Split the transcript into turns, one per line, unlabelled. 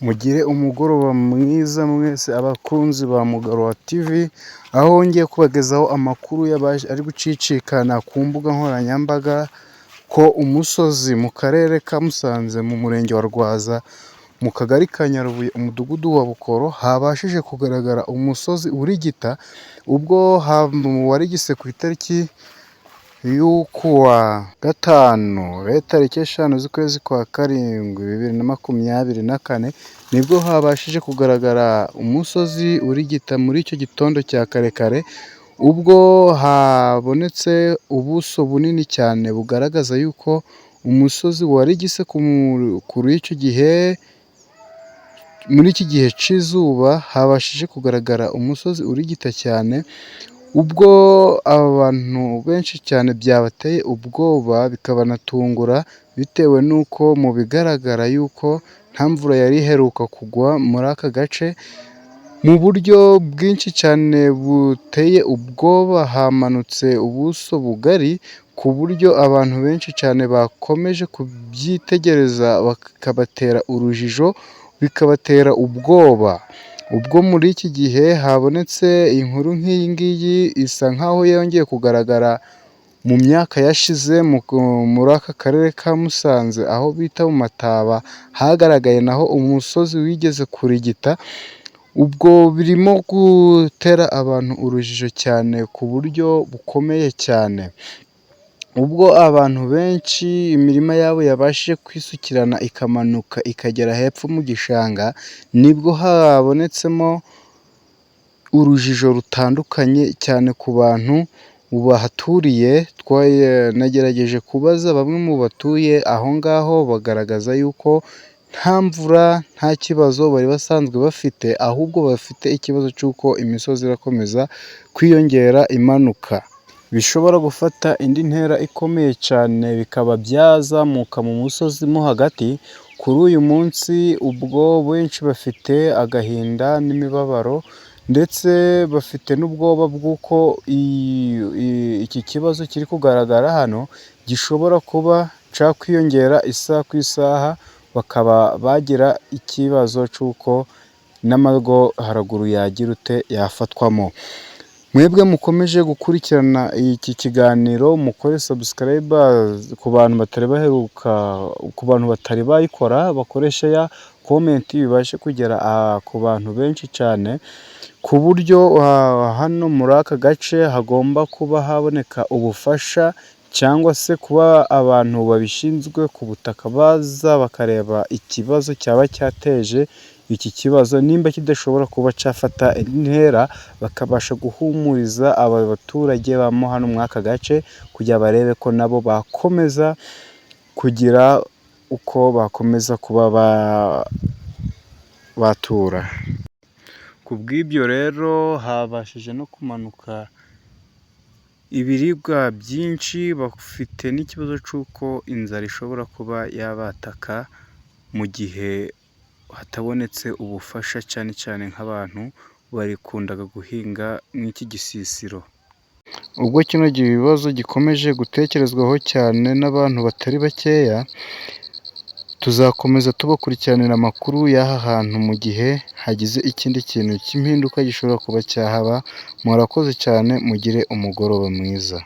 Mugire umugoroba mwiza mwese abakunzi ba Mugarura TV, aho ngiye kubagezaho amakuru ari gucicikana ku mbuga nkoranyambaga ko umusozi mu karere ka Musanze mu murenge wa Rwaza mu kagari ka Nyarubuye umudugudu wa Bukoro habashije kugaragara umusozi urigita, ubwo warigise ku itariki y'ukuwa gatanu tariki 5 z'ukwezi kwa karindwi 2024 nibwo habashije kugaragara umusozi urigita muri icyo gitondo cya kare kare, ubwo habonetse ubuso bunini cyane bugaragaza yuko umusozi warigise kuri icyo gihe. Muri iki gihe cy'izuba habashije kugaragara umusozi urigita cyane, ubwo abantu benshi cyane byabateye ubwoba bikabanatungura, bitewe n'uko mu bigaragara yuko nta mvura yari iheruka kugwa muri aka gace, mu buryo bwinshi cyane buteye ubwoba. Hamanutse ubuso bugari ku buryo abantu benshi cyane bakomeje kubyitegereza bikabatera urujijo, bikabatera ubwoba. Ubwo muri iki gihe habonetse inkuru nk'iyi ngiyi isa nkaho yongeye kugaragara mu myaka yashize muri aka karere ka Musanze, aho bita mu Mataba hagaragaye naho umusozi wigeze kurigita. Ubwo birimo gutera abantu urujijo cyane ku buryo bukomeye cyane, ubwo abantu benshi imirima yabo yabashije kwisukirana ikamanuka ikagera hepfo mu gishanga, nibwo habonetsemo urujijo rutandukanye cyane ku bantu bahaturiye. Nagerageje kubaza bamwe mu batuye aho ngaho, bagaragaza yuko nta mvura nta kibazo bari basanzwe bafite, ahubwo bafite ikibazo cy'uko imisozi irakomeza kwiyongera imanuka, bishobora gufata indi ntera ikomeye cyane bikaba byazamuka mu musozi mo hagati kuri uyu munsi. Ubwo benshi bafite agahinda n'imibabaro, ndetse bafite n'ubwoba bw'uko iki kibazo kiri kugaragara hano gishobora kuba cyakwiyongera isaha ku isaha, bakaba bagira ikibazo cy'uko n'amago haraguru yafatwamo. Mwebwe mukomeje gukurikirana iki kiganiro, mukore subscribe ku bantu batari baheruka, ku bantu batari bayikora bakoresha ya comment bibashe kugera ku bantu benshi cyane, ku buryo hano muri aka gace hagomba kuba haboneka ubufasha, cyangwa se kuba abantu babishinzwe ku butaka baza bakareba ikibazo cyaba cyateje iki kibazo, nimba kidashobora kuba cyafata intera, bakabasha guhumuriza aba baturage bamo hano muri aka gace, kugira barebe ko nabo bakomeza kugira uko bakomeza kuba batura. Ku bw'ibyo rero habashije no kumanuka ibiribwa byinshi, bafite n'ikibazo cy'uko inzara ishobora kuba yabataka mu gihe hatabonetse ubufasha, cyane cyane nk'abantu barikundaga guhinga nk'iki gisisiro. Ubwo kino kibazo gikomeje gutekerezwaho cyane n'abantu batari bakeya, tuzakomeza tubakurikiranira amakuru y'aha hantu mu gihe hagize ikindi kintu cy'impinduka gishobora kuba cyahaba. Murakoze cyane, mugire umugoroba mwiza.